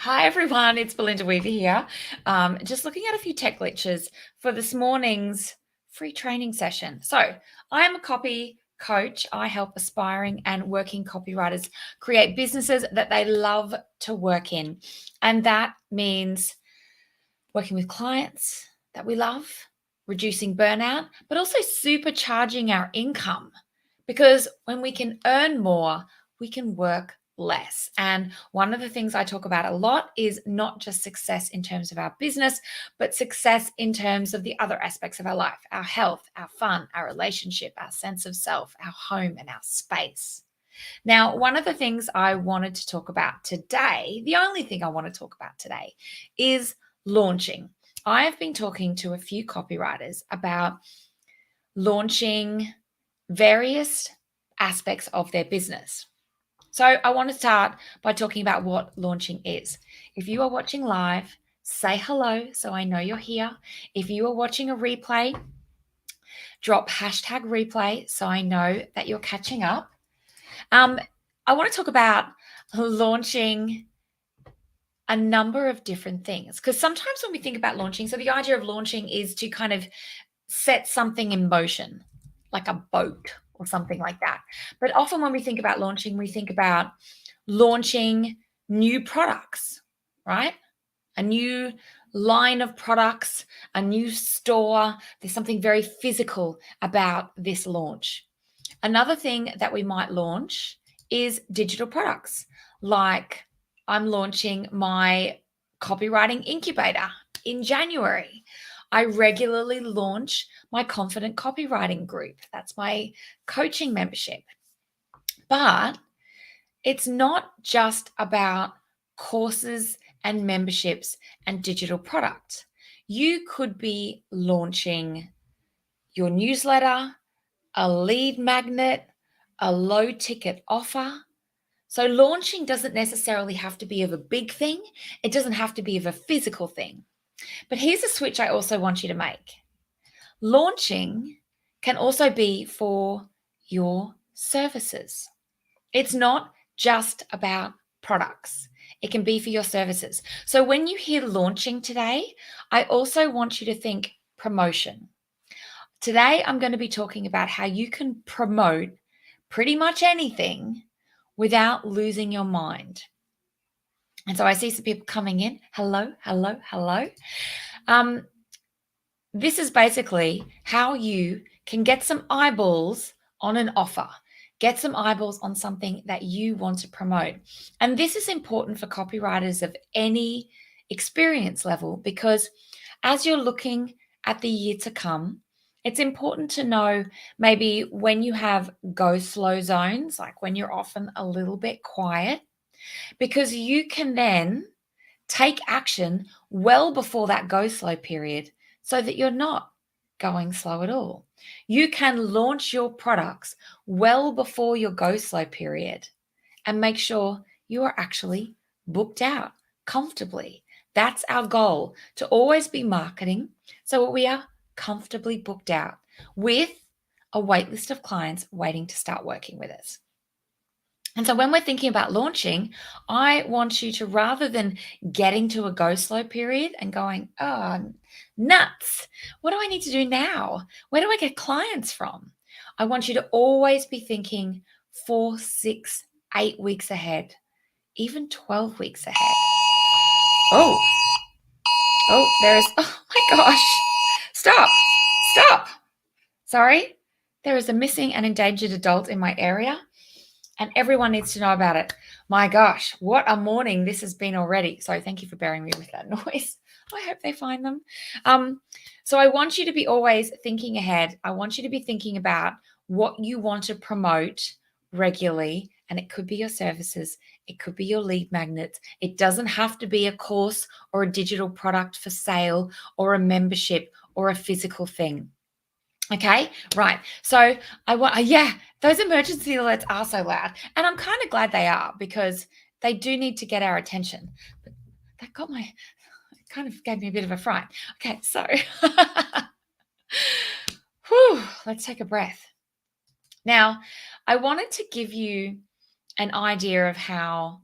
Hi everyone, it's Belinda Weaver here. Just looking at a few tech glitches for this morning's free training session. So, I am a copy coach. I help aspiring and working copywriters create businesses that they love to work in. And that means working with clients that we love, reducing burnout, but also supercharging our income. Because when we can earn more, we can work less. And one of the things I talk about a lot is not just success in terms of our business, but success in terms of the other aspects of our life, our health, our fun, our relationship, our sense of self, our home, and our space. Now, one of the things I wanted to talk about today, the only thing I want to talk about today, is launching. I have been talking to a few copywriters about launching various aspects of their business. So I want to start by talking about what launching is. If you are watching live, say hello so I know you're here. If you are watching a replay, drop hashtag replay so I know that you're catching up. I want to talk about launching a number of different things because sometimes when we think about launching, so the idea of launching is to kind of set something in motion, like a boat or something like that. But often when we think about launching, we think about launching new products, right? A new line of products, a new store. There's something very physical about this launch. Another thing that we might launch is digital products. Like I'm launching my copywriting incubator in January. I regularly launch my confident copywriting group. That's my coaching membership. But it's not just about courses and memberships and digital products. You could be launching your newsletter, a lead magnet, a low ticket offer. So launching doesn't necessarily have to be of a big thing. It doesn't have to be of a physical thing. But here's a switch I also want you to make. Launching can also be for your services. It's not just about products. It can be for your services. So when you hear launching today, I also want you to think promotion. Today, I'm going to be talking about how you can promote pretty much anything without losing your mind. And so I see some people coming in. Hello, hello, hello. This is basically how you can get some eyeballs on an offer, get some eyeballs on something that you want to promote. And this is important for copywriters of any experience level because as you're looking at the year to come, it's important to know maybe when you have go slow zones, like when you're often a little bit quiet, because you can then take action well before that go slow period so that you're not going slow at all. You can launch your products well before your go slow period and make sure you are actually booked out comfortably. That's our goal, to always be marketing so we are comfortably booked out with a wait list of clients waiting to start working with us. And so when we're thinking about launching, I want you to, rather than getting to a go slow period and going, oh, nuts, what do I need to do now? Where do I get clients from? I want you to always be thinking 4, 6, 8 weeks ahead, even 12 weeks ahead. Oh, oh my gosh. Stop. Sorry. There is a missing and endangered adult in my area. And everyone needs to know about it. My gosh, what a morning this has been already. So thank you for bearing me with that noise. I hope they find them. So I want you to be always thinking ahead. I want you to be thinking about what you want to promote regularly. And it could be your services. It could be your lead magnets. It doesn't have to be a course or a digital product for sale or a membership or a physical thing. Okay, right. So those emergency alerts are so loud. And I'm kind of glad they are because they do need to get our attention. But that kind of gave me a bit of a fright. Okay, so let's take a breath. Now, I wanted to give you an idea of how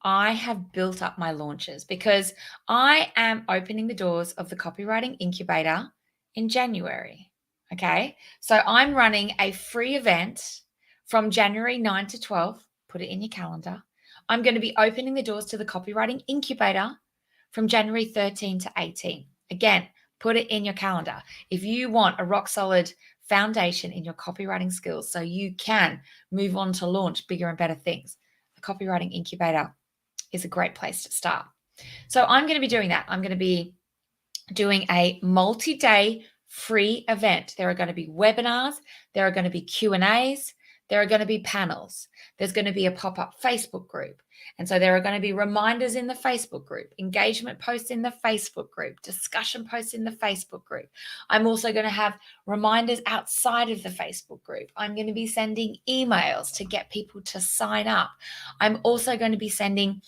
I have built up my launches because I am opening the doors of the copywriting incubator in January. Okay. So I'm running a free event from January 9 to 12. Put it in your calendar. I'm going to be opening the doors to the copywriting incubator from January 13 to 18. Again, put it in your calendar. If you want a rock solid foundation in your copywriting skills so you can move on to launch bigger and better things, the copywriting incubator is a great place to start. So I'm going to be doing that. I'm going to be doing a multi-day free event. There are going to be webinars, there are going to be Q&As, there are going to be panels. There's going to be a pop-up Facebook group. And so there are going to be reminders in the Facebook group, engagement posts in the Facebook group, discussion posts in the Facebook group. I'm also going to have reminders outside of the Facebook group. I'm going to be sending emails to get people to sign up. I'm also going to be sending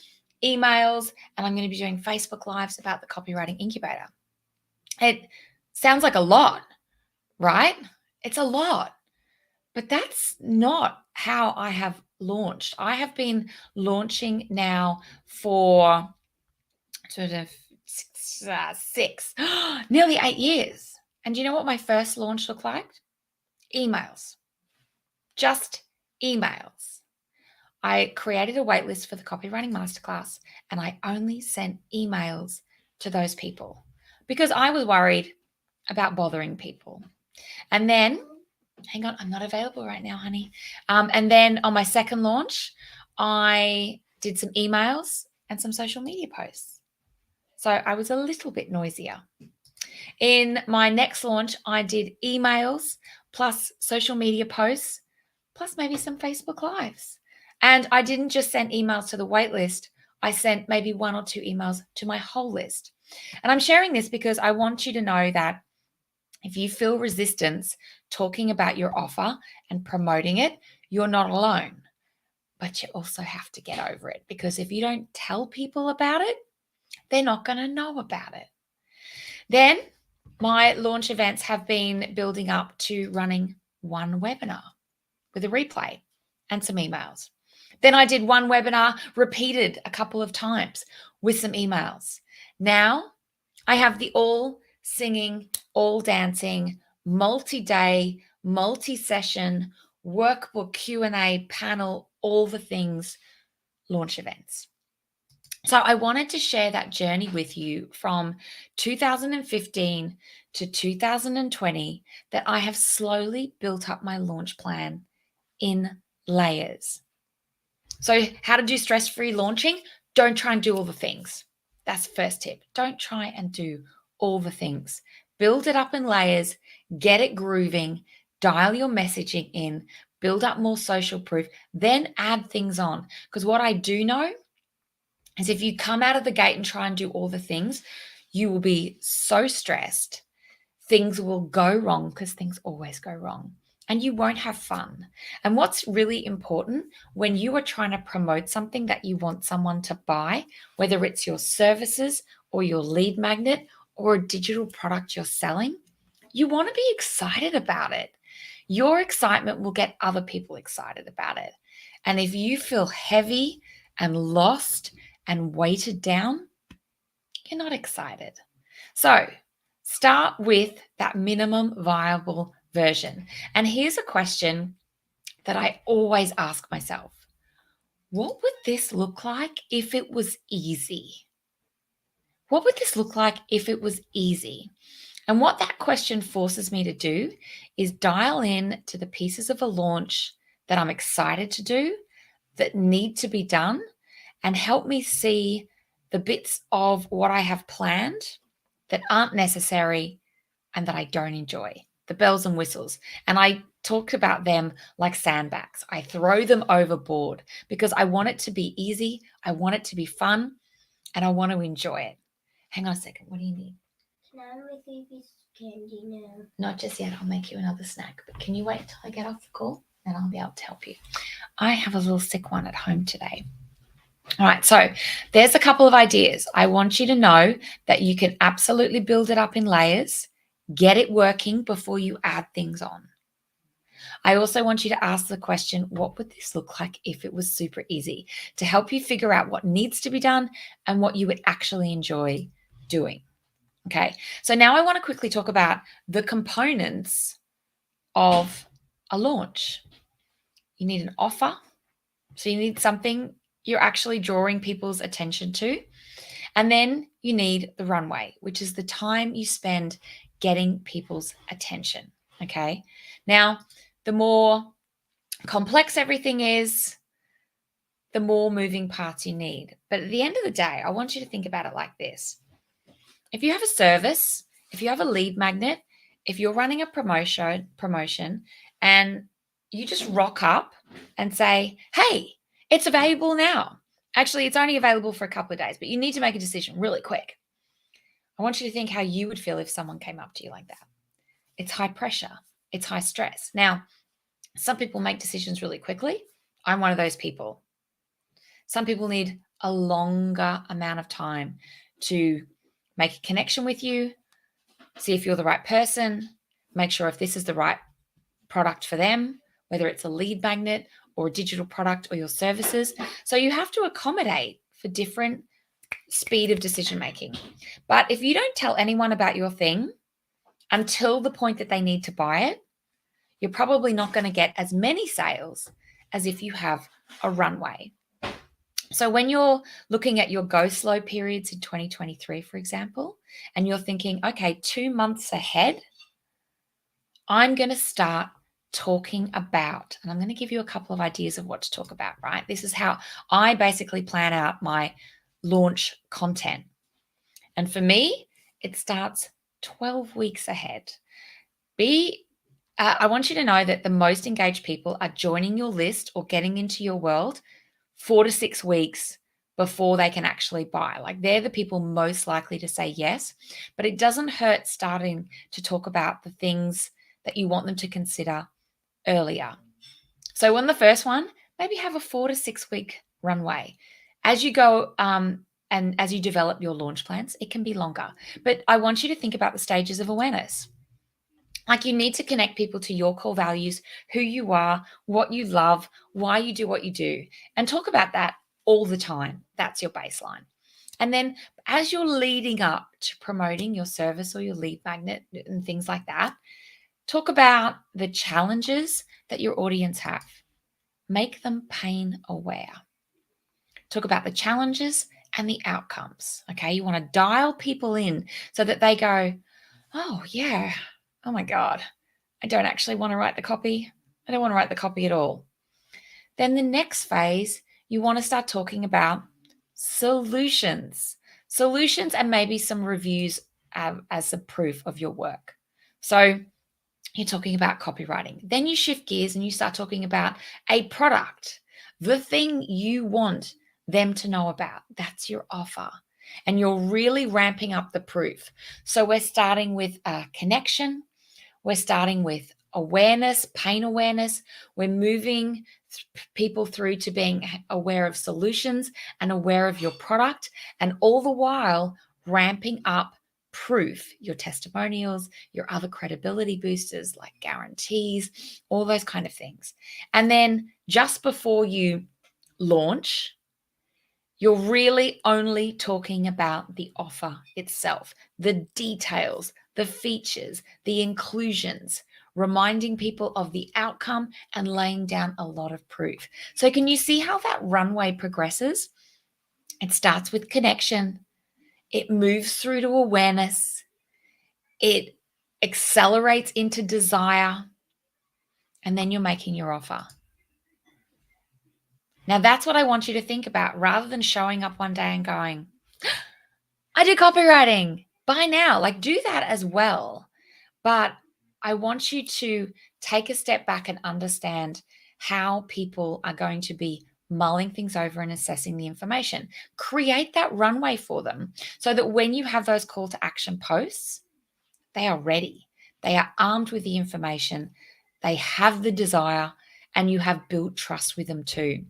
emails, and I'm going to be doing Facebook Lives about the copywriting incubator. It sounds like a lot, right? It's a lot, but that's not how I have launched. I have been launching now for sort of six, nearly 8 years. And do you know what my first launch looked like? Emails, just emails. I created a waitlist for the copywriting masterclass, and I only sent emails to those people because I was worried about bothering people. And then, hang on, I'm not available right now, honey. And then on my second launch, I did some emails and some social media posts. So I was a little bit noisier. In my next launch, I did emails plus social media posts, plus maybe some Facebook Lives. And I didn't just send emails to the waitlist. I sent maybe 1 or 2 emails to my whole list. And I'm sharing this because I want you to know that if you feel resistance talking about your offer and promoting it, you're not alone. But you also have to get over it, because if you don't tell people about it, they're not going to know about it. Then my launch events have been building up to running one webinar with a replay and some emails. Then I did one webinar repeated a couple of times with some emails. Now I have the all singing, all dancing, multi-day, multi-session, workbook, Q&A, panel, all the things launch events. So I wanted to share that journey with you from 2015 to 2020, that I have slowly built up my launch plan in layers. So how to do stress-free launching? Don't try and do all the things. That's the first tip. Don't try and do all the things. Build it up in layers, get it grooving, dial your messaging in, build up more social proof, then add things on. Because what I do know is if you come out of the gate and try and do all the things, you will be so stressed. Things will go wrong, because things always go wrong, and you won't have fun. And what's really important when you are trying to promote something that you want someone to buy, whether it's your services or your lead magnet or a digital product you're selling, you want to be excited about it. Your excitement will get other people excited about it. And if you feel heavy and lost and weighted down, you're not excited. So start with that minimum viable version. And here's a question that I always ask myself. What would this look like if it was easy? What would this look like if it was easy? And what that question forces me to do is dial in to the pieces of a launch that I'm excited to do, that need to be done, and help me see the bits of what I have planned that aren't necessary and that I don't enjoy, the bells and whistles. And I talked about them like sandbags. I throw them overboard because I want it to be easy, I want it to be fun, and I want to enjoy it. Hang on a second. What do you need? Can I have a baby's candy now? Not just yet. I'll make you another snack. But can you wait till I get off the call? And I'll be able to help you. I have a little sick one at home today. All right, so there's a couple of ideas. I want you to know that you can absolutely build it up in layers, get it working before you add things on. I also want you to ask the question, what would this look like if it was super easy, to help you figure out what needs to be done and what you would actually enjoy doing. Okay, so now I want to quickly talk about the components of a launch. You need an offer. So you need something you're actually drawing people's attention to. And then you need the runway, which is the time you spend getting people's attention. Okay. Now, the more complex everything is, the more moving parts you need. But at the end of the day, I want you to think about it like this. If you have a service, if you have a lead magnet, if you're running a promotion and you just rock up and say, hey, it's available now. Actually, it's only available for a couple of days, but you need to make a decision really quick. I want you to think how you would feel if someone came up to you like that. It's high pressure. It's high stress. Now, some people make decisions really quickly. I'm one of those people. Some people need a longer amount of time to make a connection with you, see if you're the right person, make sure if this is the right product for them, whether it's a lead magnet or a digital product or your services. So you have to accommodate for different speed of decision making. But if you don't tell anyone about your thing until the point that they need to buy it, you're probably not going to get as many sales as if you have a runway. So when you're looking at your go slow periods in 2023, for example, and you're thinking, okay, 2 months ahead, I'm going to start talking about, and I'm going to give you a couple of ideas of what to talk about, right? This is how I basically plan out my launch content. And for me, it starts 12 weeks ahead. I want you to know that the most engaged people are joining your list or getting into your world 4 to 6 weeks before they can actually buy. Like they're the people most likely to say yes, but it doesn't hurt starting to talk about the things that you want them to consider earlier. So on the first one, maybe have a 4 to 6 week runway. As you go and as you develop your launch plans, it can be longer. But I want you to think about the stages of awareness. Like you need to connect people to your core values, who you are, what you love, why you do what you do, and talk about that all the time. That's your baseline. And then as you're leading up to promoting your service or your lead magnet and things like that, talk about the challenges that your audience have. Make them pain aware. Talk about the challenges and the outcomes. Okay. You want to dial people in so that they go, oh, yeah. Oh my God. I don't actually want to write the copy. I don't want to write the copy at all. Then the next phase, you want to start talking about solutions and maybe some reviews as a proof of your work. So you're talking about copywriting. Then you shift gears and you start talking about a product, the thing you want them to know about. That's your offer. And you're really ramping up the proof. So we're starting with a connection. We're starting with awareness, pain awareness. We're moving people through to being aware of solutions and aware of your product. And all the while ramping up proof, your testimonials, your other credibility boosters like guarantees, all those kind of things. And then just before you launch, you're really only talking about the offer itself, the details, the features, the inclusions, reminding people of the outcome and laying down a lot of proof. So can you see how that runway progresses? It starts with connection. It moves through to awareness. It accelerates into desire. And then you're making your offer. Now, that's what I want you to think about rather than showing up one day and going, I do copywriting. Buy now. Like, do that as well. But I want you to take a step back and understand how people are going to be mulling things over and assessing the information. Create that runway for them so that when you have those call to action posts, they are ready. They are armed with the information. They have the desire, and you have built trust with them too.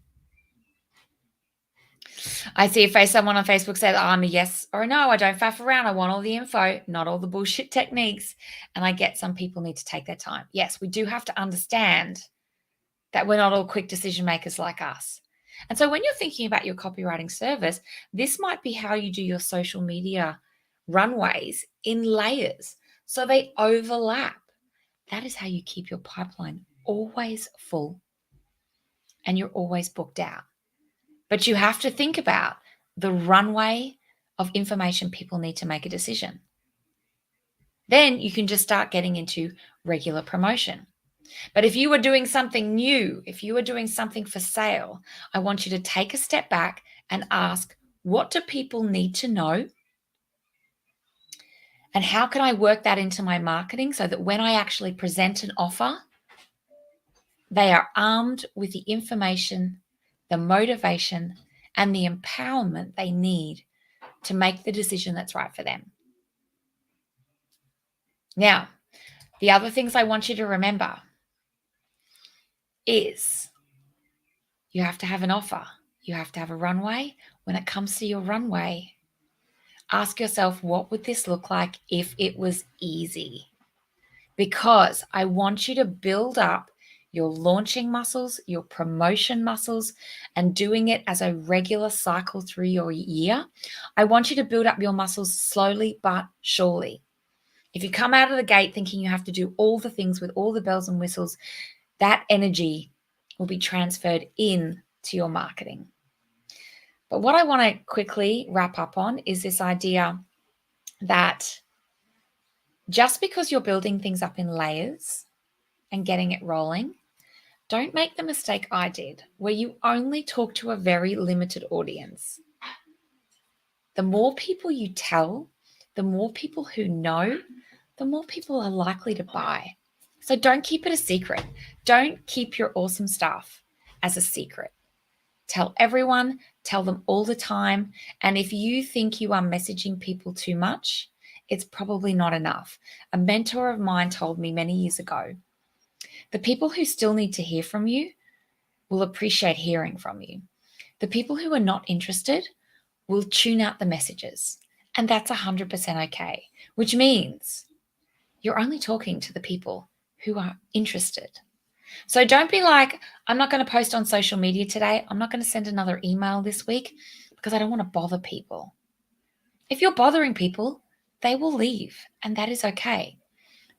I see if someone on Facebook said, I'm a yes or a no. I don't faff around. I want all the info, not all the bullshit techniques. And I get some people need to take their time. Yes, we do have to understand that we're not all quick decision makers like us. And so when you're thinking about your copywriting service, this might be how you do your social media runways in layers so they overlap. That is how you keep your pipeline always full and you're always booked out. But you have to think about the runway of information people need to make a decision. Then you can just start getting into regular promotion. But if you were doing something new, if you were doing something for sale, I want you to take a step back and ask, what do people need to know? And how can I work that into my marketing so that when I actually present an offer, they are armed with the information, the motivation, and the empowerment they need to make the decision that's right for them. Now, the other things I want you to remember is you have to have an offer. You have to have a runway. When it comes to your runway, ask yourself, what would this look like if it was easy? Because I want you to build up your launching muscles, your promotion muscles, and doing it as a regular cycle through your year. I want you to build up your muscles slowly but surely. If you come out of the gate thinking you have to do all the things with all the bells and whistles, that energy will be transferred in to your marketing. But what I want to quickly wrap up on is this idea that just because you're building things up in layers and getting it rolling, don't make the mistake I did, where you only talk to a very limited audience. The more people you tell, the more people who know, the more people are likely to buy. So don't keep it a secret. Don't keep your awesome stuff as a secret. Tell everyone, tell them all the time. And if you think you are messaging people too much, it's probably not enough. A mentor of mine told me many years ago, the people who still need to hear from you will appreciate hearing from you. The people who are not interested will tune out the messages. And that's 100% okay, which means you're only talking to the people who are interested. So don't be like, I'm not going to post on social media today. I'm not going to send another email this week because I don't want to bother people. If you're bothering people, they will leave, and that is okay.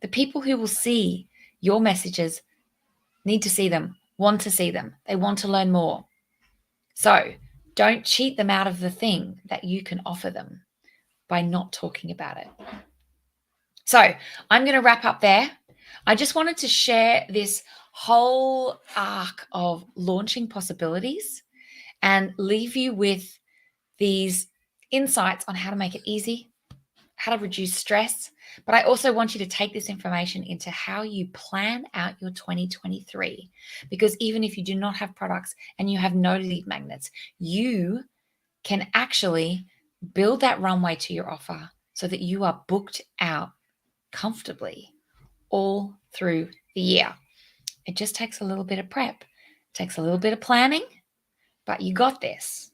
The people who will see your messages need to see them, want to see them. They want to learn more. So don't cheat them out of the thing that you can offer them by not talking about it. So I'm going to wrap up there. I just wanted to share this whole arc of launching possibilities and leave you with these insights on how to make it easy, how to reduce stress. But I also want you to take this information into how you plan out your 2023. Because even if you do not have products and you have no lead magnets, you can actually build that runway to your offer so that you are booked out comfortably all through the year. It just takes a little bit of prep, it takes a little bit of planning, but you got this.